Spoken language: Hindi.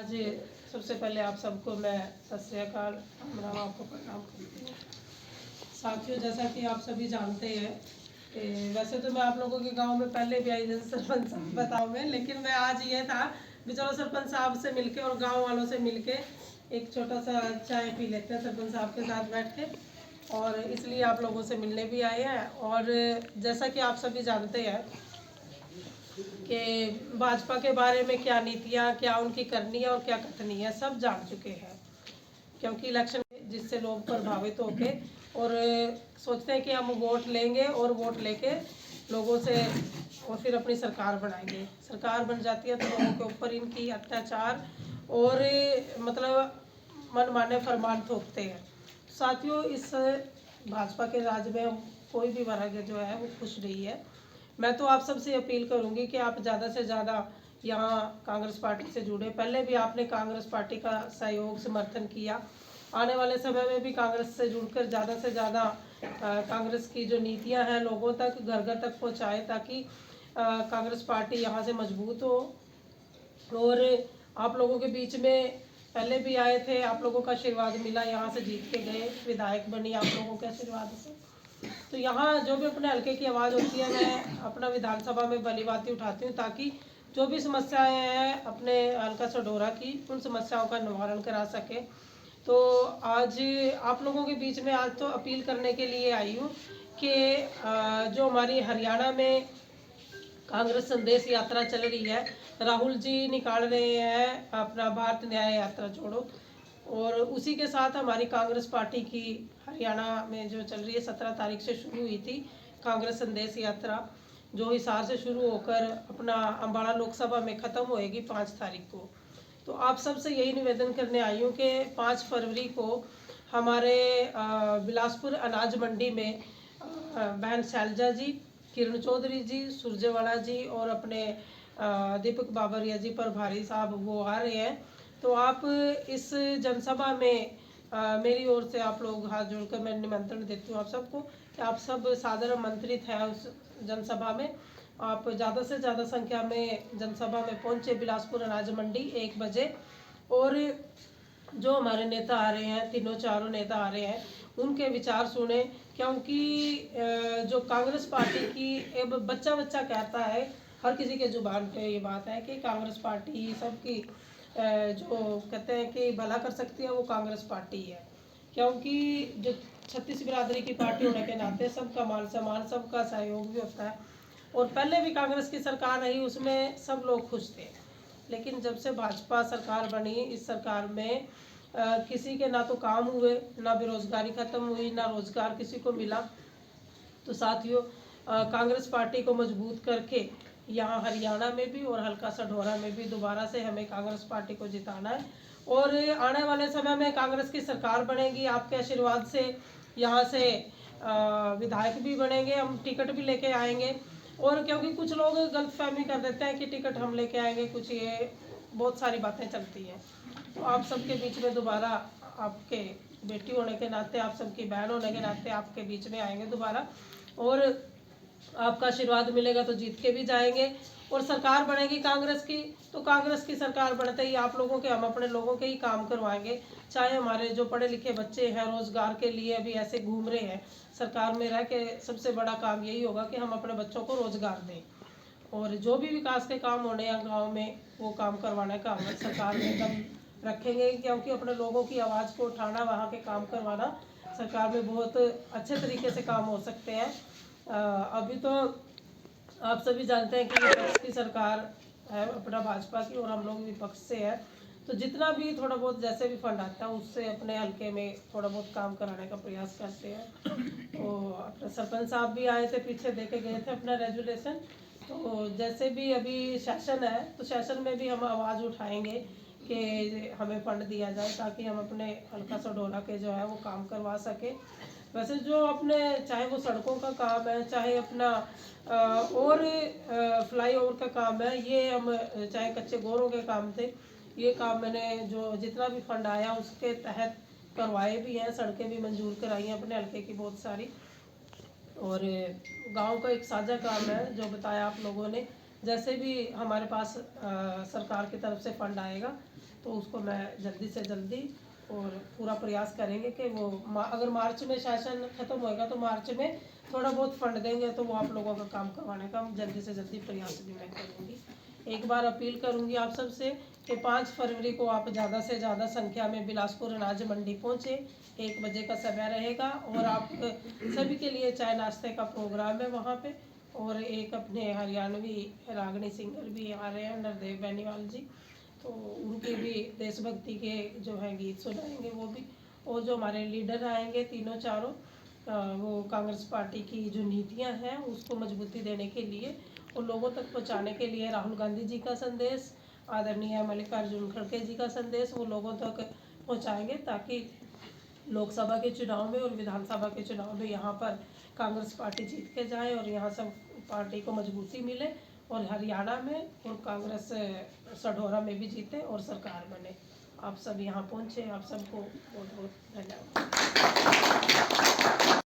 आज सबसे पहले आप सबको मैं सत श्री अकाल राम आपको प्रणाम करती हूँ। साथियों, जैसा कि आप सभी जानते हैं कि वैसे तो मैं आप लोगों के गांव में पहले भी आई, जैसे सरपंच साहब बताओ में, लेकिन मैं आज ये था कि चलो सरपंच साहब से मिलके और गांव वालों से मिलके एक छोटा सा चाय पी लेते हैं सरपंच साहब के साथ बैठ के, और इसलिए आप लोगों से मिलने भी आए हैं। और जैसा कि आप सभी जानते हैं कि भाजपा के बारे में क्या नीतियाँ, क्या उनकी करनी है और क्या कथनी है, सब जान चुके हैं। क्योंकि इलेक्शन जिससे लोग प्रभावित होके और सोचते हैं कि हम वोट लेंगे और वोट लेके लोगों से और फिर अपनी सरकार बनाएंगे। सरकार बन जाती है तो लोगों के ऊपर इनकी अत्याचार और मतलब मनमाने फरमान थोपते हैं। साथियों, इस भाजपा के राज में कोई भी वर्ग जो है वो खुश नहीं है। मैं तो आप सबसे अपील करूंगी कि आप ज़्यादा से ज़्यादा यहाँ कांग्रेस पार्टी से जुड़े। पहले भी आपने कांग्रेस पार्टी का सहयोग समर्थन किया, आने वाले समय में भी कांग्रेस से जुड़कर ज़्यादा से ज़्यादा कांग्रेस की जो नीतियाँ हैं लोगों तक, घर घर तक पहुँचाए, ताकि कांग्रेस पार्टी यहाँ से मजबूत हो। और आप लोगों के बीच में पहले भी आए थे, आप लोगों का आशीर्वाद मिला, यहाँ से जीत के गए, विधायक बनी आप लोगों के आशीर्वाद से। तो यहाँ जो भी अपने हल्के की आवाज़ होती है, मैं अपना विधानसभा में भली बातें उठाती हूँ, ताकि जो भी समस्याएं हैं अपने हल्का सडोरा की, उन समस्याओं का निवारण करा सके। तो आज आप लोगों के बीच में आज तो अपील करने के लिए आई हूँ कि जो हमारी हरियाणा में कांग्रेस संदेश यात्रा चल रही है, राहुल जी निकाल रहे हैं अपना भारत न्याय यात्रा छोड़ो, और उसी के साथ हमारी कांग्रेस पार्टी की हरियाणा में जो चल रही है, 17 तारीख से शुरू हुई थी कांग्रेस संदेश यात्रा, जो हिसार से शुरू होकर अपना अम्बाड़ा लोकसभा में ख़त्म होएगी 5 तारीख को। तो आप सबसे यही निवेदन करने आई हूँ कि 5 फरवरी को हमारे बिलासपुर अनाज मंडी में बहन शैलजा जी, किरण चौधरी जी, सुरजेवाला जी और अपने दीपक बाबरिया जी प्रभारी साहब वो आ रहे हैं। तो आप इस जनसभा में मेरी ओर से आप लोग हाथ जोड़कर मैं निमंत्रण देती हूँ आप सबको कि आप सब सादर आमंत्रित हैं उस जनसभा में। आप ज़्यादा से ज़्यादा संख्या में जनसभा में पहुँचे बिलासपुर अनाज मंडी 1 बजे। और जो हमारे नेता आ रहे हैं, तीनों चारों नेता आ रहे हैं, उनके विचार सुने। क्योंकि जो कांग्रेस पार्टी की अब बच्चा बच्चा कहता है, हर किसी के जुबान पे ये बात है कि कांग्रेस पार्टी सबकी जो कहते हैं कि भला कर सकती है, वो कांग्रेस पार्टी है। क्योंकि जो 36 बिरादरी की पार्टी होने के नाते सबका मान सम्मान, सबका सहयोग भी होता है। और पहले भी कांग्रेस की सरकार रही, उसमें सब लोग खुश थे। लेकिन जब से भाजपा सरकार बनी, इस सरकार में किसी के ना तो काम हुए, ना बेरोजगारी खत्म हुई, ना रोजगार किसी को मिला। तो साथियों, कांग्रेस पार्टी को मजबूत करके यहाँ हरियाणा में भी और हल्का सढौरा में भी दोबारा से हमें कांग्रेस पार्टी को जिताना है। और आने वाले समय में कांग्रेस की सरकार बनेगी, आपके आशीर्वाद से यहाँ से विधायक भी बनेंगे, हम टिकट भी लेके आएंगे। और क्योंकि कुछ लोग गलतफहमी कर देते हैं कि टिकट हम लेके आएंगे, कुछ ये बहुत सारी बातें चलती हैं। तो आप सबके बीच में दोबारा, आपके बेटी होने के नाते, आप सबकी बहन होने के नाते आपके बीच में आएंगे दोबारा, और आपका आशीर्वाद मिलेगा तो जीत के भी जाएंगे। और सरकार बनेगी कांग्रेस की, तो कांग्रेस की सरकार बनते ही आप लोगों के, हम अपने लोगों के ही काम करवाएंगे। चाहे हमारे जो पढ़े लिखे बच्चे हैं रोजगार के लिए अभी ऐसे घूम रहे हैं, सरकार में रह के सबसे बड़ा काम यही होगा कि हम अपने बच्चों को रोजगार दें। और जो भी विकास के काम होने हैं गाँव में, वो काम करवाने का हम सरकार में दम रखेंगे। क्योंकि अपने लोगों की आवाज़ को उठाना, वहाँ के काम करवाना, सरकार में बहुत अच्छे तरीके से काम हो सकते हैं। अभी तो आप सभी जानते हैं कि विपक्ष की सरकार है अपना भाजपा की, और हम लोग विपक्ष से हैं। तो जितना भी थोड़ा बहुत जैसे भी फंड आता है, उससे अपने हल्के में थोड़ा बहुत काम कराने का प्रयास करते हैं। तो अपने सरपंच साहब भी आए थे, पीछे दे के गए थे अपना रेजुलेशन। तो जैसे भी अभी सेशन है, तो सेशन में भी हम आवाज़ उठाएंगे कि हमें फंड दिया जाए, ताकि हम अपने हल्का सडोला के जो है वो काम करवा सके। वैसे जो अपने, चाहे वो सड़कों का काम है, चाहे अपना और फ्लाईओवर का काम है, ये हम चाहे कच्चे गोरों के काम थे, ये काम मैंने जो जितना भी फंड आया उसके तहत करवाए भी हैं, सड़कें भी मंजूर कराई हैं अपने हल्के की बहुत सारी। और गांव का एक साझा काम है जो बताया आप लोगों ने। जैसे भी हमारे पास सरकार की तरफ से फंड आएगा, तो उसको मैं जल्दी से जल्दी और पूरा प्रयास करेंगे कि वो अगर मार्च में सेशन ख़त्म होएगा तो मार्च में थोड़ा बहुत फंड देंगे तो वो आप लोगों का काम करवाने का जल्दी से जल्दी प्रयास भी मैं करूँगी। एक बार अपील करूँगी आप सबसे कि 5 फरवरी को आप ज़्यादा से ज़्यादा संख्या में बिलासपुर अनाज मंडी पहुँचे। 1 बजे का समय रहेगा और आप सभी के लिए चाय नाश्ते का प्रोग्राम है वहाँ पे। और एक अपने हरियाणवी रागनी सिंगर भी आ रहे हैं, नरदेव बेनीवाल जी, तो उनके भी देशभक्ति के जो है गीत सुनाएंगे वो भी। और जो हमारे लीडर आएंगे तीनों चारों, वो कांग्रेस पार्टी की जो नीतियां हैं उसको मजबूती देने के लिए और लोगों तक पहुंचाने के लिए राहुल गांधी जी का संदेश, आदरणीय मल्लिकार्जुन खड़गे जी का संदेश वो लोगों तक पहुंचाएंगे, ताकि लोकसभा के चुनाव में और विधानसभा के चुनाव में यहाँ पर कांग्रेस पार्टी जीत के जाए और यहाँ सब पार्टी को मजबूती मिले और हरियाणा में और कांग्रेस सढौरा में भी जीते और सरकार बने। आप सब यहाँ पहुँचे, आप सबको बहुत बहुत धन्यवाद।